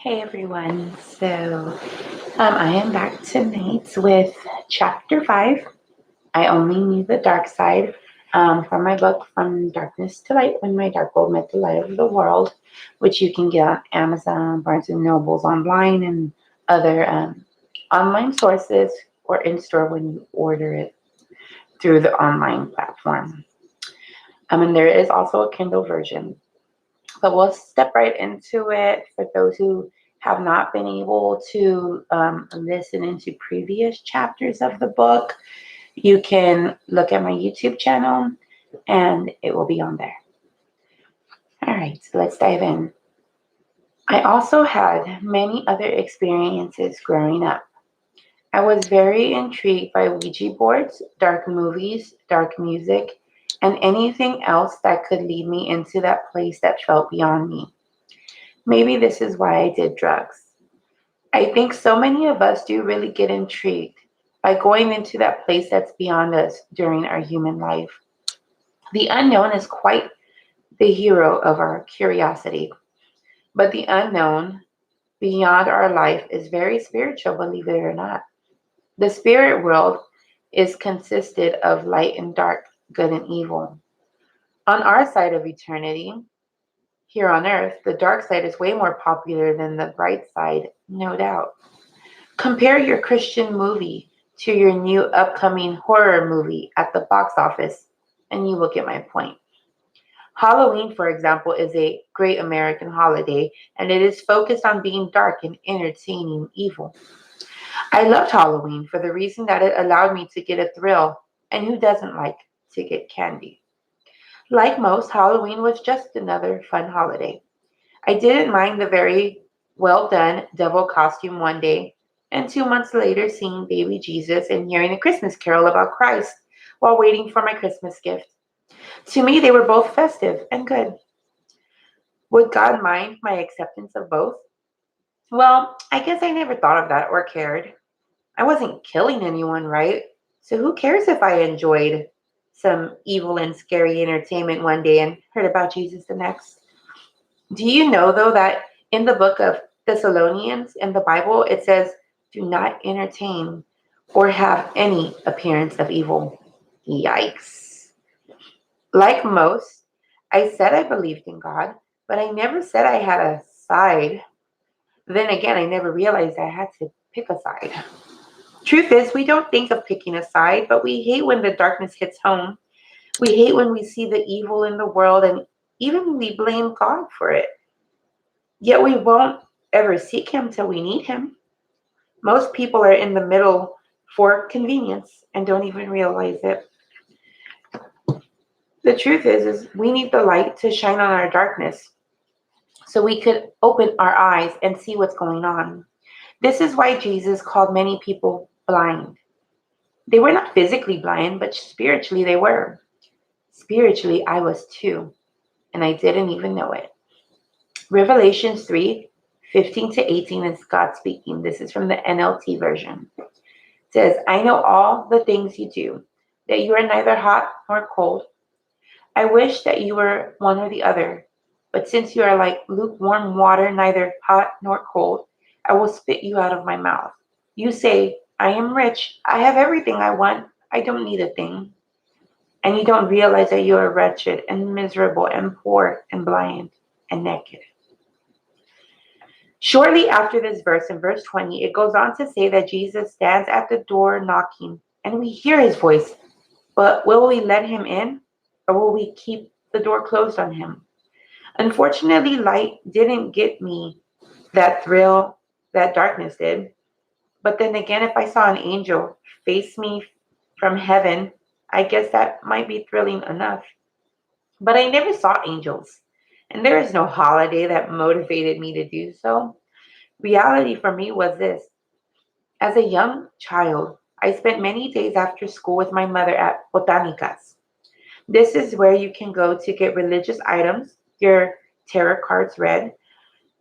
Hey everyone. I am back tonight with chapter 5. I only knew the dark side from my book From Darkness to Light When My Dark World Met the Light of the World, which you can get on Amazon, Barnes and Nobles online, and other online sources or in store when you order it through the online platform. And there is also a Kindle version. But we'll step right into it for those who have not been able to listen into previous chapters of the book. You can look at my YouTube channel and it will be on there. All right, so let's dive in. I also had many other experiences growing up. I was very intrigued by Ouija boards, dark movies, dark music, and anything else that could lead me into that place that felt beyond me. Maybe this is why I did drugs. I think so many of us do really get intrigued by going into that place that's beyond us during our human life. The unknown is quite the hero of our curiosity, but the unknown beyond our life is very spiritual, believe it or not. The spirit world is consisted of light and dark, good and evil. On our side of eternity, here on earth, the dark side is way more popular than the bright side, no doubt. Compare your Christian movie to your new upcoming horror movie at the box office, and you will get my point. Halloween, for example, is a great American holiday, and it is focused on being dark and entertaining evil. I loved Halloween for the reason that it allowed me to get a thrill, and who doesn't like to get candy? Like most, Halloween was just another fun holiday. I didn't mind the very well done devil costume one day, and 2 months later, seeing baby Jesus and hearing a Christmas carol about Christ while waiting for my Christmas gift. To me, they were both festive and good. Would God mind my acceptance of both? Well, I guess I never thought of that or cared. I wasn't killing anyone, right? So who cares if I enjoyed some evil and scary entertainment one day and heard about Jesus the next? Do you know, though, that in the book of Thessalonians in the Bible, it says, do not entertain or have any appearance of evil? Yikes. Like most, I said I believed in God, but I never said I had a side. Then again, I never realized I had to pick a side. Truth is, we don't think of picking a side, but we hate when the darkness hits home. We hate when we see the evil in the world, and even we blame God for it. Yet we won't ever seek him till we need him. Most people are in the middle for convenience and don't even realize it. The truth is we need the light to shine on our darkness so we could open our eyes and see what's going on. This is why Jesus called many people blind. They were not physically blind, but spiritually they were. Spiritually, I was too, and I didn't even know it. Revelations 3:15 to 18 is God speaking. This is from the NLT version. It says, I know all the things you do, that you are neither hot nor cold. I wish that you were one or the other. But since you are like lukewarm water, neither hot nor cold, I will spit you out of my mouth. You say, I am rich. I have everything I want. I don't need a thing. And you don't realize that you are wretched and miserable and poor and blind and naked. Shortly after this verse, in verse 20, it goes on to say that Jesus stands at the door knocking, and we hear his voice. But will we let him in, or will we keep the door closed on him? Unfortunately, light didn't get me that thrill that darkness did. But then again, if I saw an angel face me from heaven, I guess that might be thrilling enough. But I never saw angels, and there is no holiday that motivated me to do so. Reality for me was this. As a young child, I spent many days after school with my mother at Botanicas. This is where you can go to get religious items, your tarot cards read,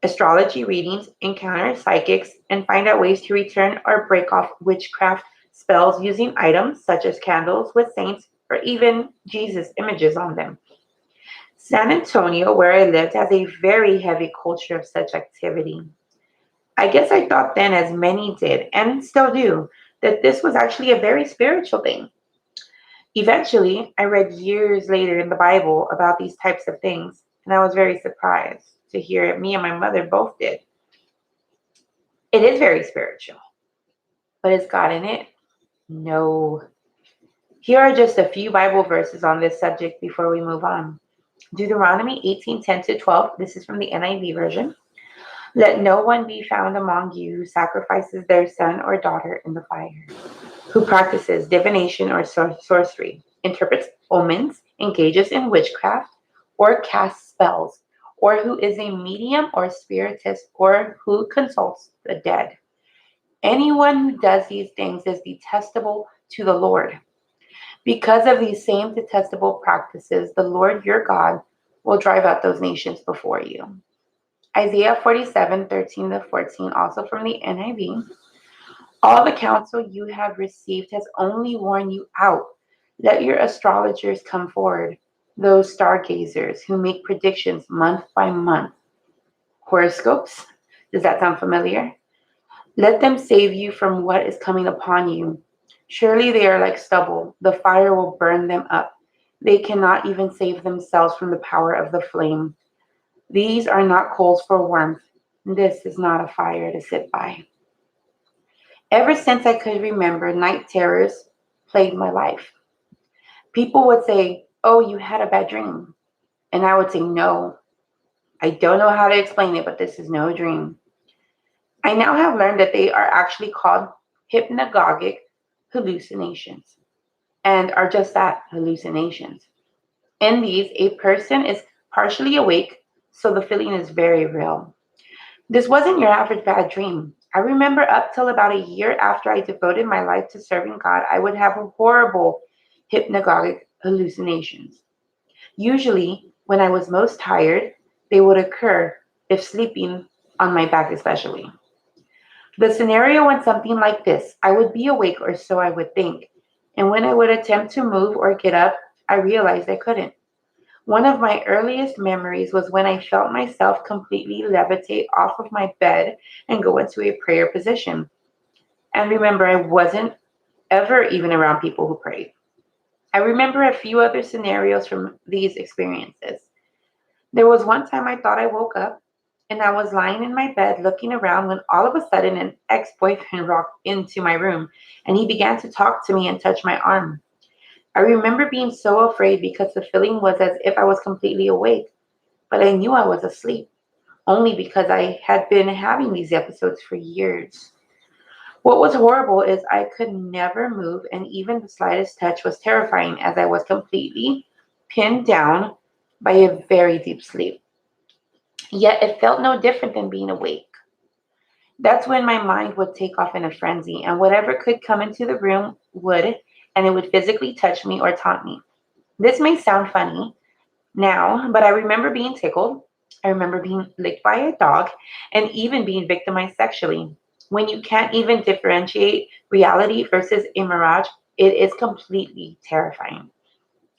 astrology readings, encounter psychics, and find out ways to return or break off witchcraft spells using items such as candles with saints or even Jesus images on them. San Antonio, where I lived, has a very heavy culture of such activity. I guess I thought then, as many did, and still do, that this was actually a very spiritual thing. Eventually, I read years later in the Bible about these types of things, and I was very surprised to hear it. Me and my mother both did. It is very spiritual, but is God in it? No. Here are just a few Bible verses on this subject before we move on. Deuteronomy 18:10-12. This is from the NIV version. Let no one be found among you who sacrifices their son or daughter in the fire, who practices divination or sorcery, interprets omens, engages in witchcraft, or casts spells, or who is a medium or spiritist, or who consults the dead. Anyone who does these things is detestable to the Lord. Because of these same detestable practices, the Lord your God will drive out those nations before you. Isaiah 47:13-14, also from the NIV. All the counsel you have received has only worn you out. Let your astrologers come forward, those stargazers who make predictions month by month. Horoscopes? Does that sound familiar? Let them save you from what is coming upon you. Surely they are like stubble. The fire will burn them up. They cannot even save themselves from the power of the flame. These are not coals for warmth. This is not a fire to sit by. Ever since I could remember, night terrors plagued my life. People would say, "Oh, you had a bad dream." And I would say, "No, I don't know how to explain it, but this is no dream." I now have learned that they are actually called hypnagogic hallucinations and are just that, hallucinations. In these, a person is partially awake, so the feeling is very real. This wasn't your average bad dream. I remember up till about a year after I devoted my life to serving God, I would have horrible hypnagogic hallucinations. Usually, when I was most tired, they would occur if sleeping on my back, especially. The scenario went something like this: I would be awake, or so I would think, and when I would attempt to move or get up, I realized I couldn't. One of my earliest memories was when I felt myself completely levitate off of my bed and go into a prayer position. And remember, I wasn't ever even around people who prayed. I remember a few other scenarios from these experiences. There was one time I thought I woke up and I was lying in my bed looking around when all of a sudden an ex boyfriend walked into my room and he began to talk to me and touch my arm. I remember being so afraid because the feeling was as if I was completely awake, but I knew I was asleep, only because I had been having these episodes for years. What was horrible is I could never move, and even the slightest touch was terrifying as I was completely pinned down by a very deep sleep. Yet it felt no different than being awake. That's when my mind would take off in a frenzy, and whatever could come into the room would, and it would physically touch me or taunt me. This may sound funny now, but I remember being tickled. I remember being licked by a dog and even being victimized sexually. When you can't even differentiate reality versus a mirage, it is completely terrifying.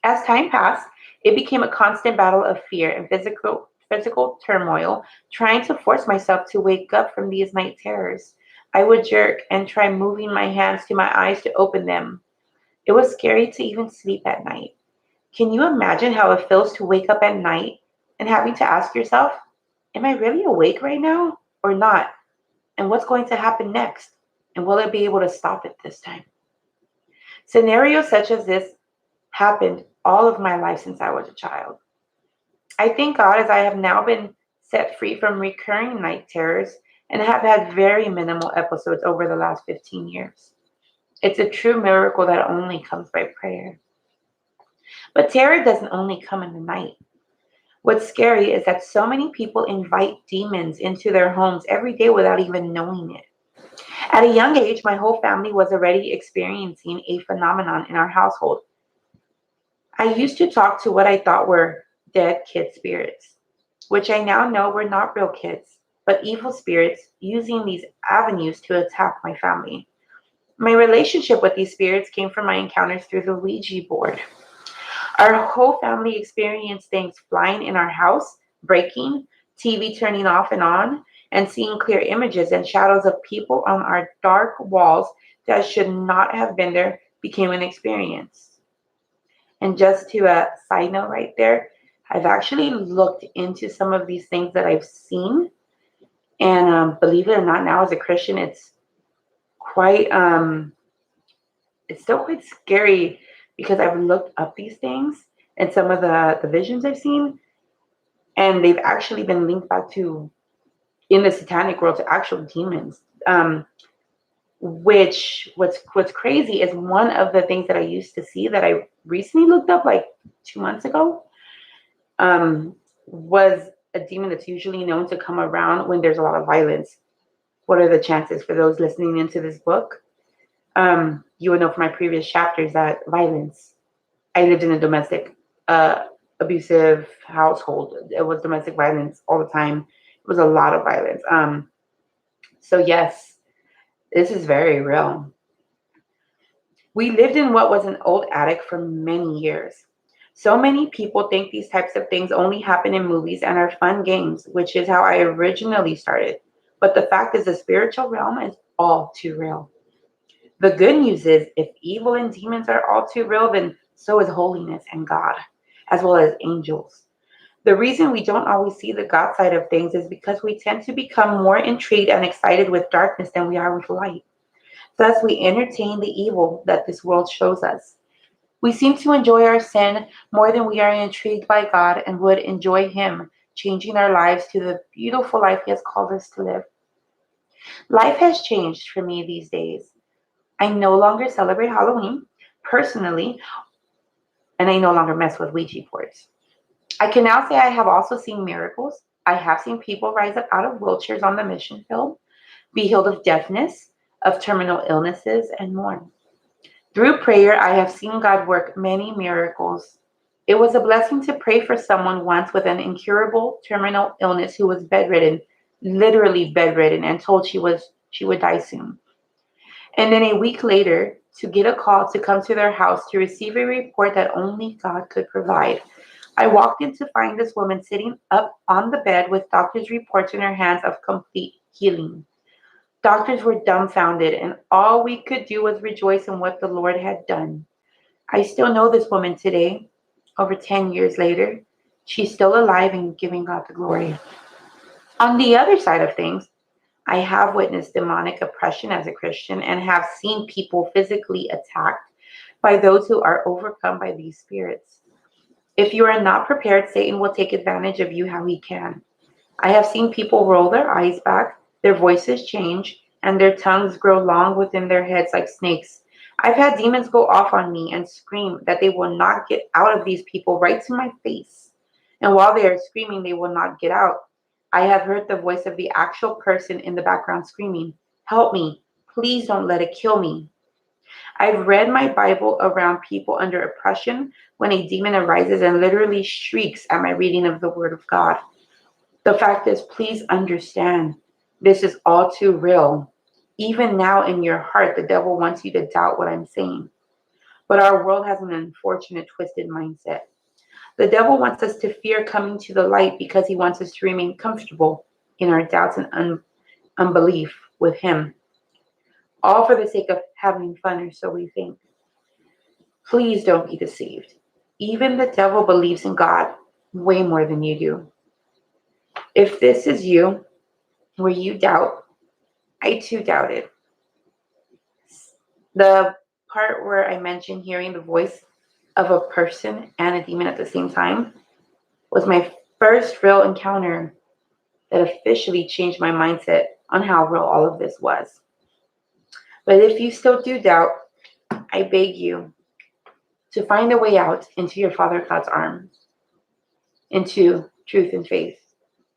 As time passed, it became a constant battle of fear and physical turmoil, trying to force myself to wake up from these night terrors. I would jerk and try moving my hands to my eyes to open them. It was scary to even sleep at night. Can you imagine how it feels to wake up at night and having to ask yourself, am I really awake right now or not? And what's going to happen next? And will I be able to stop it this time? Scenarios such as this happened all of my life since I was a child. I thank God as I have now been set free from recurring night terrors and have had very minimal episodes over the last 15 years. It's a true miracle that only comes by prayer. But terror doesn't only come in the night. What's scary is that so many people invite demons into their homes every day without even knowing it. At a young age, my whole family was already experiencing a phenomenon in our household. I used to talk to what I thought were dead kid spirits, which I now know were not real kids, but evil spirits using these avenues to attack my family. My relationship with these spirits came from my encounters through the Ouija board. Our whole family experienced things flying in our house, breaking, TV turning off and on, and seeing clear images and shadows of people on our dark walls that should not have been there became an experience. And just to a side note right there, I've actually looked into some of these things that I've seen. And believe it or not, now as a Christian, quite, it's still quite scary because I've looked up these things and some of the visions I've seen, and they've actually been linked back to, in the satanic world, to actual demons. Which what's crazy is one of the things that I used to see that I recently looked up like 2 months ago, was a demon that's usually known to come around when there's a lot of violence. What are the chances for those listening into this book? You would know from my previous chapters that violence. I lived in a domestic, abusive household. It was domestic violence all the time. It was a lot of violence. So yes, this is very real. We lived in what was an old attic for many years. So many people think these types of things only happen in movies and are fun games, which is how I originally started. But the fact is, the spiritual realm is all too real. The good news is, if evil and demons are all too real, then so is holiness and God, as well as angels. The reason we don't always see the God side of things is because we tend to become more intrigued and excited with darkness than we are with light. Thus, we entertain the evil that this world shows us. We seem to enjoy our sin more than we are intrigued by God and would enjoy Him changing our lives to the beautiful life He has called us to live. Life has changed for me these days. I no longer celebrate Halloween personally, and I no longer mess with Ouija boards. I can now say I have also seen miracles. I have seen people rise up out of wheelchairs on the mission field, be healed of deafness, of terminal illnesses, and more. Through prayer, I have seen God work many miracles. It was a blessing to pray for someone once with an incurable terminal illness who was bedridden, literally bedridden, and told she would die soon. And then a week later, to get a call to come to their house to receive a report that only God could provide. I walked in to find this woman sitting up on the bed with doctor's reports in her hands of complete healing. Doctors were dumbfounded, and all we could do was rejoice in what the Lord had done. I still know this woman today, over 10 years later. She's still alive and giving God the glory. On the other side of things, I have witnessed demonic oppression as a Christian and have seen people physically attacked by those who are overcome by these spirits. If you are not prepared, Satan will take advantage of you how he can. I have seen people roll their eyes back, their voices change, and their tongues grow long within their heads like snakes. I've had demons go off on me and scream that they will not get out of these people right to my face. And while they are screaming, they will not get out. I have heard the voice of the actual person in the background screaming, "Help me. Please don't let it kill me." I've read my Bible around people under oppression when a demon arises and literally shrieks at my reading of the Word of God. The fact is, please understand, this is all too real. Even now in your heart, the devil wants you to doubt what I'm saying. But our world has an unfortunate, twisted mindset. The devil wants us to fear coming to the light because he wants us to remain comfortable in our doubts and unbelief with him, all for the sake of having fun, or so we think. Please don't be deceived. Even the devil believes in God way more than you do. If this is you, where you doubt, I too doubted. The part where I mentioned hearing the voice of a person and a demon at the same time was my first real encounter that officially changed my mindset on how real all of this was. But if you still do doubt, I beg you to find a way out into your Father God's arms, into truth and faith.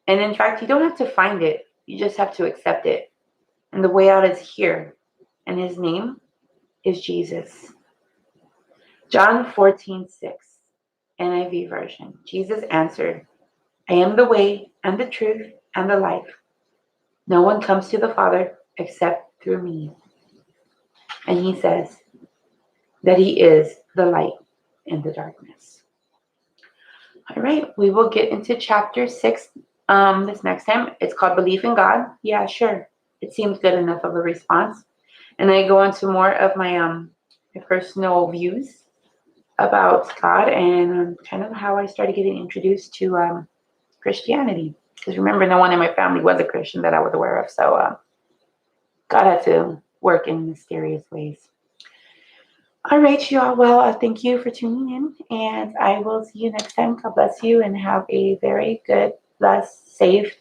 And in fact, you don't have to find it, you just have to accept it. And the way out is here, and his name is Jesus. John 14:6, NIV version. Jesus answered, "I am the way and the truth and the life. No one comes to the Father except through me." And he says that he is the light in the darkness. All right, we will get into chapter 6 This next time, it's called Belief in God. Yeah, sure. It seems good enough of a response. And then I go into more of my personal views about God and kind of how I started getting introduced to Christianity. Because remember, no one in my family was a Christian that I was aware of. So God had to work in mysterious ways. All right, you all. Well, thank you for tuning in, and I will see you next time. God bless you, and have a very good, blessed, safe,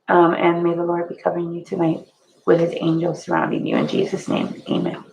and may the Lord be covering you tonight with His angels surrounding you. In Jesus' name, Amen.